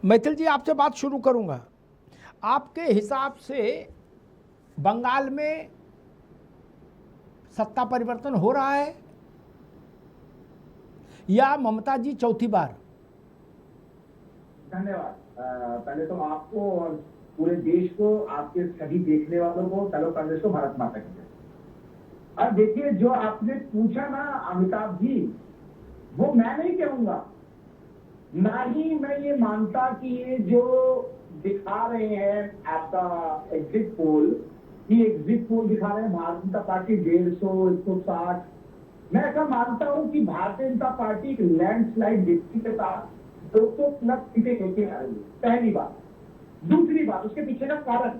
मैथिल जी, आपसे बात शुरू करूंगा। आपके हिसाब से बंगाल में सत्ता परिवर्तन हो रहा है या ममता जी चौथी बार? धन्यवाद। पहले तो आपको और पूरे देश को, आपके सभी देखने वालों को, फेलो कांग्रेस को भारत माता की जय। अब देखिए, जो आपने पूछा ना अमिताभ जी, वो मैं नहीं कहूंगा। ना ही मैं ये मानता कि ये जो दिखा रहे हैं आपका एग्जिट पोल, कि एग्जिट पोल दिखा रहे हैं भारतीय जनता पार्टी 150, 160, मैं ऐसा मानता हूं कि भारतीय जनता पार्टी एक लैंडस्लाइड डिप्टी के साथ 200 प्लस सीटें लेके आ रही है, पहली बात। दूसरी बात, उसके पीछे का कारण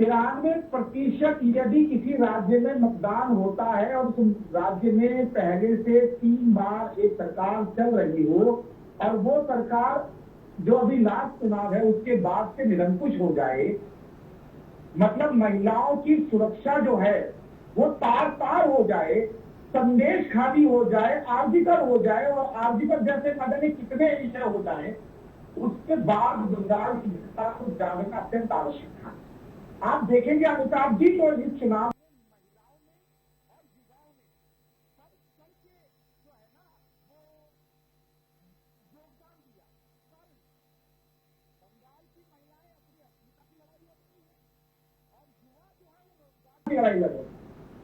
93% यदि किसी राज्य में मतदान होता है और उस राज्य में पहले से 3 बार एक सरकार चल रही हो और वो सरकार जो अभी लास्ट चुनाव है उसके बाद से निरंकुश हो जाए, मतलब महिलाओं की सुरक्षा जो है वो तार तार हो जाए, संदेश खाली हो जाए, आर्जिकल हो जाए, और आर्जिकल जैसे न जाने कितने विषय हो जाए, उसके बाद बंगाल की जनता को जागना अत्यंत आवश्यक था। आप देखेंगे अमिताभ जी, तो इस चुनाव लड़ाई लड़े।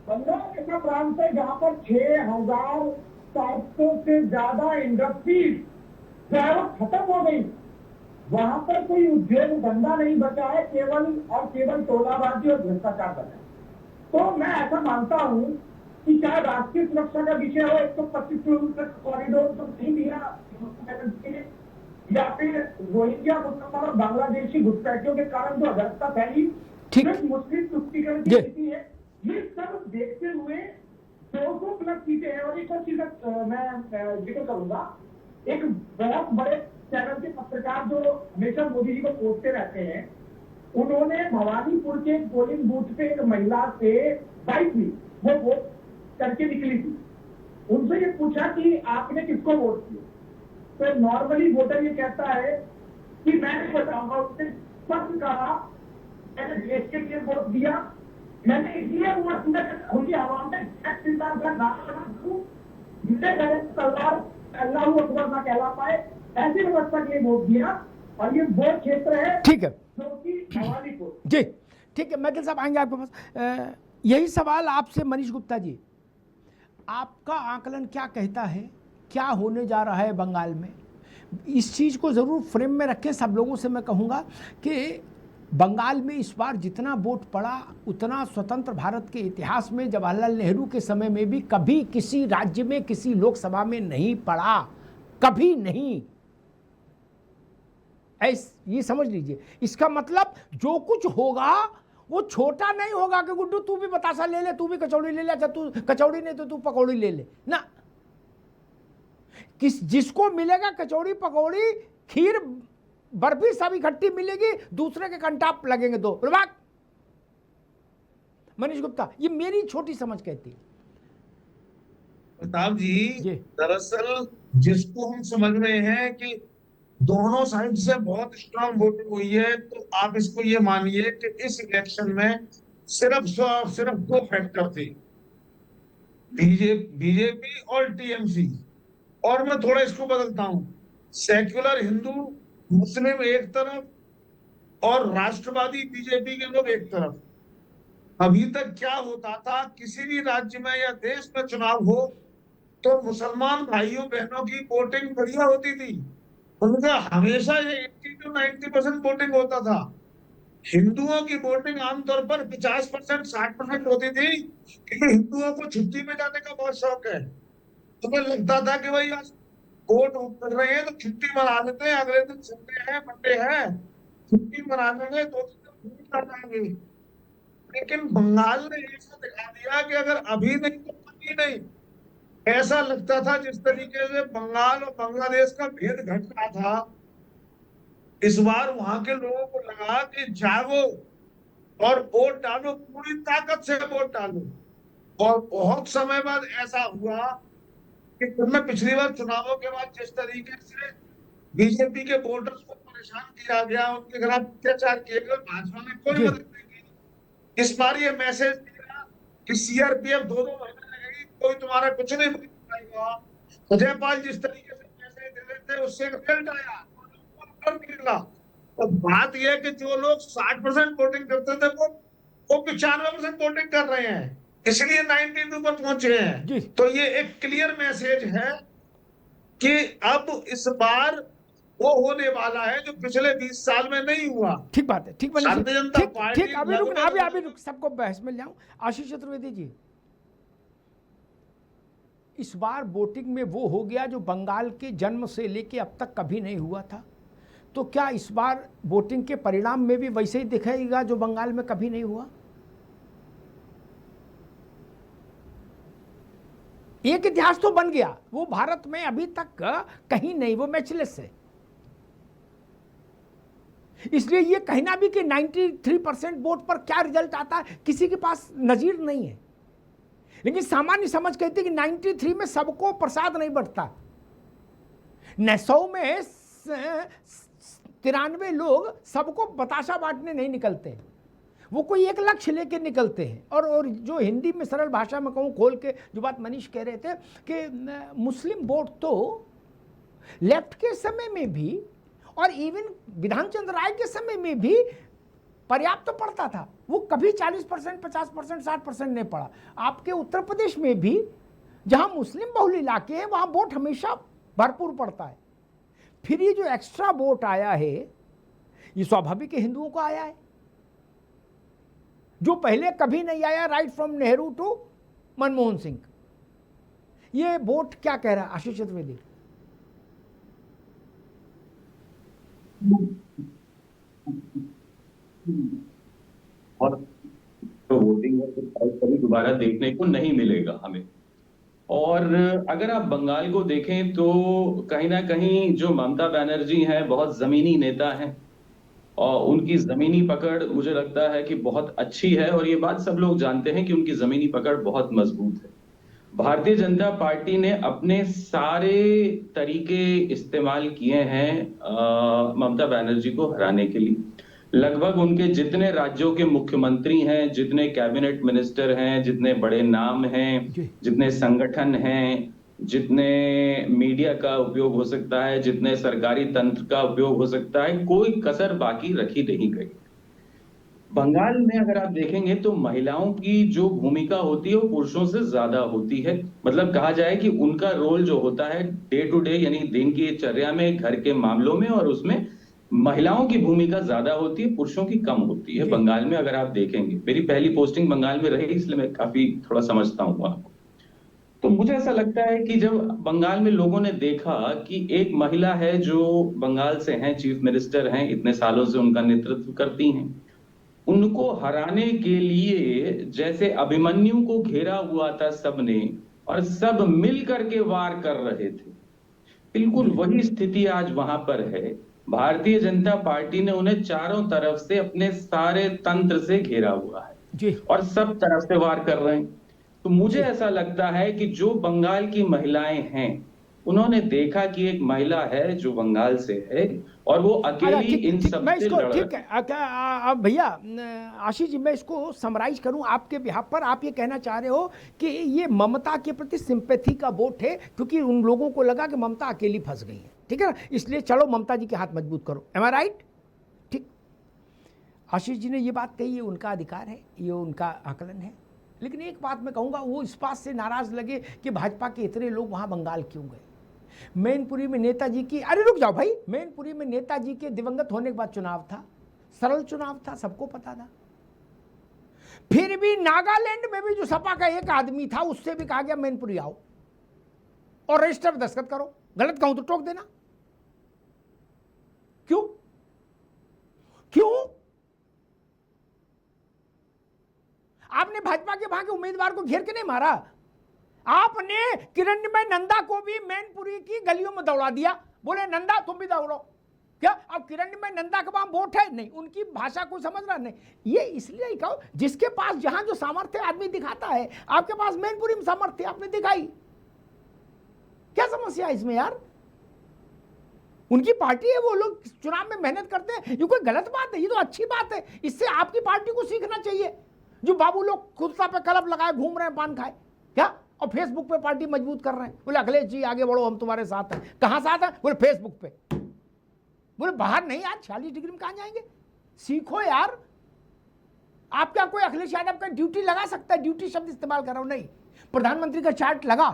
बंगाल ऐसा प्रांत है जहां पर 6,700 से ज्यादा इंडस्ट्रीज खत्म हो गई। वहां पर कोई उद्योग धंधा नहीं बचा है, केवल टोलाबाजी और भ्रष्टाचार बचा है। तो मैं ऐसा मानता हूं कि चाहे राष्ट्रीय सुरक्षा का विषय हो, 125 किलोमीटर कॉरिडोर तो नहीं दिया, या फिर रोहिंग्या मुसलमान और बांग्लादेशी घुसपैठियों के कारण जो अगस्ता फैली, सिर्फ मुस्लिम तुष्टीकरण की नीति है, ये सब देखते हुए 200 प्लस सीटें हैं। और एक और चीज मैं जिक्र करूंगा, एक बहुत बड़े चैनल के पत्रकार जो हमेशा मोदी जी को कोसते रहते हैं, उन्होंने भवानीपुर के पोलिंग बूथ पे एक महिला से बाइक ली, वो वोट करके निकली थी। उनसे ये पूछा कि आपने किसको वोट किया, तो नॉर्मली वोटर ये कहता है कि मैं नहीं बताऊंगा। उसने स्पष्ट कहा, मैंने देश के लिए वोट दिया, मैंने इसलिए वोट दिया खुली हवा में का नाम तलवार अल्लाह अकबर ना कहला पाए, ऐसी व्यवस्था के लिए वोट दिया। और ये वो क्षेत्र है, ठीक है, जो कि भवानीपुर। जी ठीक है। मैथिल साहब आएंगे आपके पास। यही सवाल आपसे मनीष गुप्ता जी, आपका आकलन क्या कहता है, क्या होने जा रहा है बंगाल में? इस चीज़ को ज़रूर फ्रेम में रखें। सब लोगों से मैं कहूँगा कि बंगाल में इस बार जितना वोट पड़ा उतना स्वतंत्र भारत के इतिहास में जवाहरलाल नेहरू के समय में भी कभी किसी राज्य में, किसी लोकसभा में नहीं पड़ा, कभी नहीं। ये समझ लीजिए। इसका मतलब जो कुछ होगा वो छोटा नहीं होगा कि गुड्डू तू भी बतासा ले ले, तू भी कचौड़ी ले ले, अच्छा तू कचौड़ी नहीं तो तू पकौड़ी ले ले ना। जिसको मिलेगा कचौड़ी, पकौड़ी, खीर, बर्फी सब इकट्ठी मिलेगी, दूसरे के कंटाप लगेंगे दो। मनीष गुप्ता, ये मेरी छोटी समझ कहती है। प्रताप जी, दरअसल जिसको हम समझ रहे हैं कि दोनों साइड से बहुत स्ट्रांग वोटिंग हुई है, तो आप इसको ये मानिए कि इस इलेक्शन में सिर्फ दो फैक्टर थे, बीजेपी और टीएमसी। और मैं थोड़ा इसको बदलता हूं, सेक्युलर हिंदू मुस्लिम एक तरफ और राष्ट्रवादी बीजेपी के लोग एक तरफ। अभी तक क्या होता था, किसी भी राज्य में या देश में चुनाव हो तो मुसलमान भाइयों बहनों की वोटिंग बढ़िया होती थी, उनका हमेशा ये 80 to 90% वोटिंग होता था। हिंदुओं की वोटिंग आमतौर पर 50%, 60% होती थी, क्योंकि हिंदुओं को छुट्टी पे जाने का बहुत शौक है। तुम्हें लगता था कि भाई आज वोट कर रहे हैं तो छुट्टी मना लेते हैं, अगले दिन संडे है, मंडे है, छुट्टी मना लेंगे, 2 दिन वोट कर जाएंगे। लेकिन बंगाल ने ऐसा दिखा दिया कि अगर अभी नहीं तो कभी नहीं। ऐसा लगता था जिस तरीके से बंगाल और बांग्लादेश का भेद घट रहा था, इस बार वहां के लोगों को लगा कि जागो और वोट डालो, पूरी ताकत से वोट डालो। और बहुत समय बाद ऐसा हुआ कि जब मैं पिछली बार चुनावों के बाद जिस तरीके से बीजेपी के वोटर्स को परेशान किया गया, उनके खिलाफ अत्याचार किए गए, भाजपा ने कोई जी। मदद नहीं की। इस बार ये मैसेज दिया कि सीआरपीएफ 2-2 महीने लगेगी, कोई तुम्हारा कुछ नहीं बदल पाएगा। जयपाल जिस तरीके से मैसेज दे रहे थे उससे रिजल्ट आया, फर्क निकला। तो बात यह है कि जो लोग 60% वोटिंग करते थे वो 95% वोटिंग कर रहे हैं, इसलिए 92 पर पहुंचे जी। हैं। तो ये एक क्लियर मैसेज है कि अब इस बार वो होने वाला है जो पिछले 20 साल में नहीं हुआ। ठीक बात है, ठीक मनीष जी, भारतीय जनता ठीक पार्टी ठीक। अभी रुक, लगभग अभी रुक, सबको बहस में ले आऊं। आशीष चतुर्वेदी जी, इस बार वोटिंग में वो हो गया जो बंगाल के जन्म से लेके अब तक कभी नहीं हुआ था। तो क्या इस बार वोटिंग के परिणाम में भी वैसे ही दिखेगा जो बंगाल में कभी नहीं हुआ? एक इतिहास तो बन गया, वो भारत में अभी तक कहीं नहीं, वो मैचलेस है। इसलिए ये कहना भी कि 93% वोट पर क्या रिजल्ट आता है किसी के पास नजीर नहीं है। लेकिन सामान्य समझ कहती है कि 93 में सबको प्रसाद नहीं बढ़ता। 100 में 93 लोग सबको बताशा बांटने नहीं निकलते, वो कोई एक लक्ष्य लेके निकलते हैं। और जो हिंदी में सरल भाषा में कहूँ खोल के जो बात मनीष कह रहे थे कि मुस्लिम वोट तो लेफ्ट के समय में भी और इवन विधान चंद्र राय के समय में भी पर्याप्त तो पड़ता था, वो कभी 40%, 50%, 60% नहीं पड़ा। आपके उत्तर प्रदेश में भी जहां मुस्लिम बहुल इलाके हैं वहां वोट हमेशा भरपूर पड़ता है। फिर ये जो एक्स्ट्रा वोट आया है ये स्वाभाविक हिंदुओं को आया है, जो पहले कभी नहीं आया, right from Nehru to Manmohan Singh. ये वोट क्या कह रहा है आशीष चतुर्वेदी? और तो वोटिंग है तो कभी दोबारा देखने को नहीं मिलेगा हमें। और अगर आप बंगाल को देखें तो कहीं ना कहीं जो ममता बनर्जी हैं बहुत जमीनी नेता हैं और उनकी जमीनी पकड़ मुझे लगता है कि बहुत अच्छी है, और ये बात सब लोग जानते हैं कि उनकी जमीनी पकड़ बहुत मजबूत है। भारतीय जनता पार्टी ने अपने सारे तरीके इस्तेमाल किए हैं ममता बनर्जी को हराने के लिए। लगभग उनके जितने राज्यों के मुख्यमंत्री हैं, जितने कैबिनेट मिनिस्टर हैं, जितने बड़े नाम हैं, जितने संगठन हैं, जितने मीडिया का उपयोग हो सकता है, जितने सरकारी तंत्र का उपयोग हो सकता है, कोई कसर बाकी रखी नहीं गई। बंगाल में अगर आप देखेंगे तो महिलाओं की जो भूमिका होती है वो पुरुषों से ज्यादा होती है। मतलब कहा जाए कि उनका रोल जो होता है डे टू डे यानी दिन की चर्या में, घर के मामलों में, और उसमें महिलाओं की भूमिका ज्यादा होती है, पुरुषों की कम होती है बंगाल में। अगर आप देखेंगे, मेरी पहली पोस्टिंग बंगाल में रही इसलिए मैं काफी थोड़ा समझता हूँ आपको। तो मुझे ऐसा लगता है कि जब बंगाल में लोगों ने देखा कि एक महिला है जो बंगाल से हैं, चीफ मिनिस्टर हैं, इतने सालों से उनका नेतृत्व करती हैं, उनको हराने के लिए जैसे अभिमन्यु को घेरा हुआ था सबने और सब मिल करके वार कर रहे थे, बिल्कुल वही स्थिति आज वहां पर है। भारतीय जनता पार्टी ने उन्हें चारों तरफ से अपने सारे तंत्र से घेरा हुआ है जी, और सब तरफ से वार कर रहे हैं। तो मुझे ऐसा लगता है कि जो बंगाल की महिलाएं हैं उन्होंने देखा कि एक महिला है जो बंगाल से है और वो अकेली इन सब मैं से इसको लड़ ठीक है अब भैया आशीष जी, मैं इसको समराइज करूं आपके बिहाफ पर। आप ये कहना चाह रहे हो कि ये ममता के प्रति सिंपैथी का वोट है, क्योंकि उन लोगों को लगा कि ममता अकेली फंस गई है, ठीक है ना, इसलिए चलो ममता जी के हाथ मजबूत करो। एम आई राइट? ठीक, आशीष जी ने ये बात कही, ये उनका अधिकार है, ये उनका आकलन है। लेकिन एक बात मैं कहूँगा, वो इस बात से नाराज लगे कि भाजपा के इतने लोग वहाँ बंगाल क्यों गए। मैनपुरी में नेताजी की, अरे रुक जाओ भाई, मैनपुरी में नेताजी के दिवंगत होने के बाद चुनाव था, सरल चुनाव था, सबको पता था। फिर भी नागालैंड में भी जो सपा का एक आदमी था उससे भी कहा गया मैनपुरी आओ और रजिस्टर पर दस्तखत करो, गलत कहूं तो टोक देना। क्यों? क्यों? आपने भाजपा के वहां के उम्मीदवार को घेर के नहीं मारा, आपने किरणमय नंदा को भी मैनपुरी की गलियों में दौड़ा दिया, बोले नंदा तुम भी दौड़ो। क्या अब किरणमय नंदा का वहां वोट है? नहीं, उनकी भाषा को समझ रहा नहीं। ये इसलिए ही कहो, जिसके पास जहां जो सामर्थ्य आदमी दिखाता है, आपके पास मैनपुरी में सामर्थ्य आपने दिखाई, क्या समस्या है इसमें यार? उनकी पार्टी है, वो लोग चुनाव में मेहनत करते हैं, ये कोई गलत बात है, ये तो अच्छी बात है। इससे आपकी पार्टी को सीखना चाहिए। जो बाबू लोग कुर्ता पे कलप लगाए घूम रहे हैं, पान खाए क्या, और फेसबुक पे पार्टी मजबूत कर रहे हैं, बोले अखिलेश जी आगे बढ़ो, हम तुम्हारे साथ हैं। कहां साथ है? बोले फेसबुक पे। बोले बाहर नहीं यार, 40 डिग्री में कहां जाएंगे? सीखो यार। आप क्या कोई अखिलेश यादव का ड्यूटी लगा सकता है? ड्यूटी शब्द इस्तेमाल कर रहा हूं, नहीं। प्रधानमंत्री का चार्ट लगा,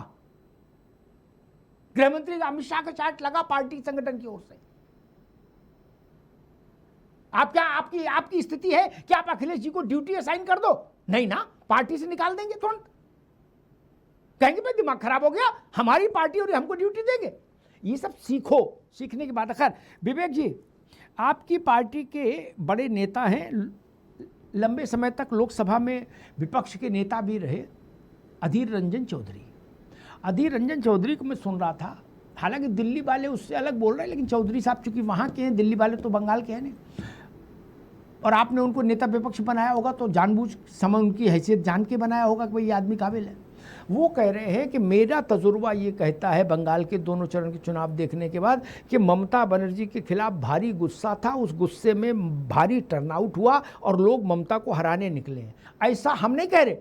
गृह मंत्री का अमित शाह का चार्ट लगा पार्टी संगठन की ओर से। आप क्या, आपकी स्थिति है कि आप अखिलेश जी को ड्यूटी असाइन कर दो? नहीं ना, पार्टी से निकाल देंगे तुरंत। कहेंगे भाई दिमाग खराब हो गया, हमारी पार्टी और हमको ड्यूटी देंगे। ये सब सीखो, सीखने की बात है। खैर विवेक जी, आपकी पार्टी के बड़े नेता हैं, लंबे समय तक लोकसभा में विपक्ष के नेता भी रहे, अधीर रंजन चौधरी। अधीर रंजन चौधरी को मैं सुन रहा था, हालांकि दिल्ली वाले उससे अलग बोल रहे हैं, लेकिन चौधरी साहब चूंकि वहाँ के हैं, दिल्ली वाले तो बंगाल के हैं नहीं, और आपने उनको नेता विपक्ष बनाया होगा तो जानबूझ समय उनकी हैसियत जान के बनाया होगा कि भाई ये आदमी काबिल है। वो कह रहे हैं कि मेरा तजुर्बा ये कहता है बंगाल के दोनों चरण के चुनाव देखने के बाद कि ममता बनर्जी के खिलाफ भारी गुस्सा था, उस गुस्से में भारी टर्नआउट हुआ और लोग ममता को हराने निकले हैं। ऐसा हम नहीं कह रहे,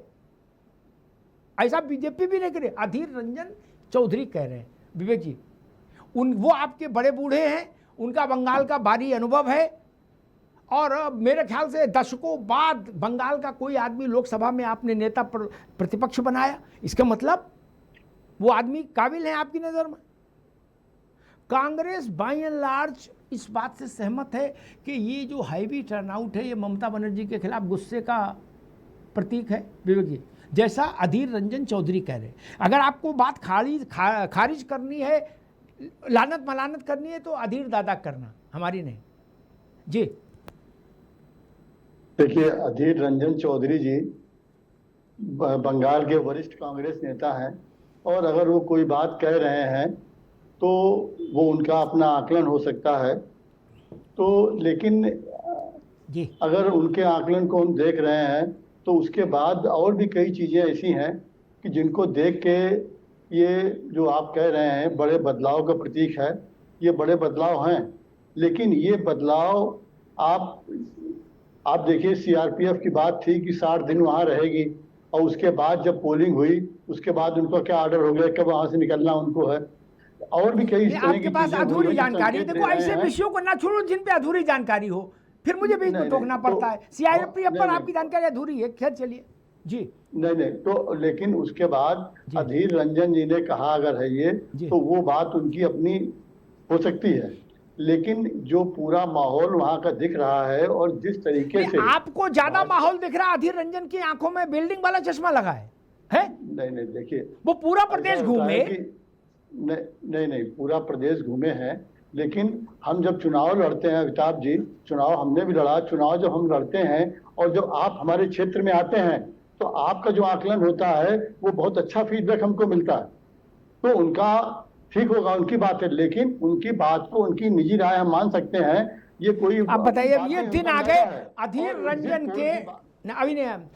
ऐसा बीजेपी भी नहीं कह रहे, अधीर रंजन चौधरी कह रहे हैं। विवेक जी, वो आपके बड़े बूढ़े हैं, उनका बंगाल का भारी अनुभव है, और मेरे ख्याल से दशकों बाद बंगाल का कोई आदमी लोकसभा में आपने नेता प्रतिपक्ष बनाया, इसका मतलब वो आदमी काबिल है आपकी नज़र में। कांग्रेस बाय एंड लार्ज इस बात से सहमत है कि ये जो हैवी टर्नआउट है ये ममता बनर्जी के खिलाफ गुस्से का प्रतीक है। विवेक जी, जैसा अधीर रंजन चौधरी कह रहे, अगर आपको बात खारिज करनी है, लानत मलानत करनी है, तो अधीर दादा करना, हमारी नहीं। जी देखिए, अधीर रंजन चौधरी जी बंगाल के वरिष्ठ कांग्रेस नेता हैं, और अगर वो कोई बात कह रहे हैं तो वो उनका अपना आकलन हो सकता है। तो लेकिन जी, अगर उनके आकलन को हम देख रहे हैं तो उसके बाद और भी कई चीज़ें ऐसी हैं कि जिनको देख के ये जो आप कह रहे हैं बड़े बदलाव का प्रतीक है, ये बड़े बदलाव हैं। लेकिन ये बदलाव आप देखिए, सीआरपीएफ की बात थी कि 60 दिन वहाँ रहेगी, और उसके बाद जब पोलिंग हुई उसके बाद उनका क्या ऑर्डर हो गया कि वहाँ से निकलना उनको है। और भी कई आपके पास अधूरी जानकारी, देखो ऐसे विषयों को ना छोड़ो जिन पे अधूरी जानकारी हो, फिर मुझे बीच में टोकना पड़ता है। सीआरपीएफ पर आपकी जानकारी अधूरी है। खैर चलिए जी। नहीं तो लेकिन उसके बाद अधीर रंजन जी ने कहा अगर है ये, तो वो बात उनकी अपनी हो सकती है, लेकिन जो पूरा माहौल वहाँ का दिख रहा है और जिस तरीके से आपको ज्यादा माहौल दिख रहा है, अधीर रंजन की आंखों में बिल्डिंग वाला चश्मा लगा है? नहीं देखिए, वो पूरा प्रदेश घूमे। नहीं पूरा प्रदेश घूमे हैं, लेकिन हम जब चुनाव लड़ते हैं अमिताभ जी, चुनाव हमने भी लड़ा, चुनाव जब हम लड़ते हैं और जब आप हमारे क्षेत्र में आते हैं तो आपका जो आकलन होता है वो बहुत अच्छा फीडबैक हमको मिलता है। तो उनका ठीक होगा, उनकी बात है, लेकिन उनकी बात को, उनकी निजी राय हम मान सकते हैं। ये कोई आप बताइए, ये दिन आ गए अधीर रंजन के, अभी नहीं,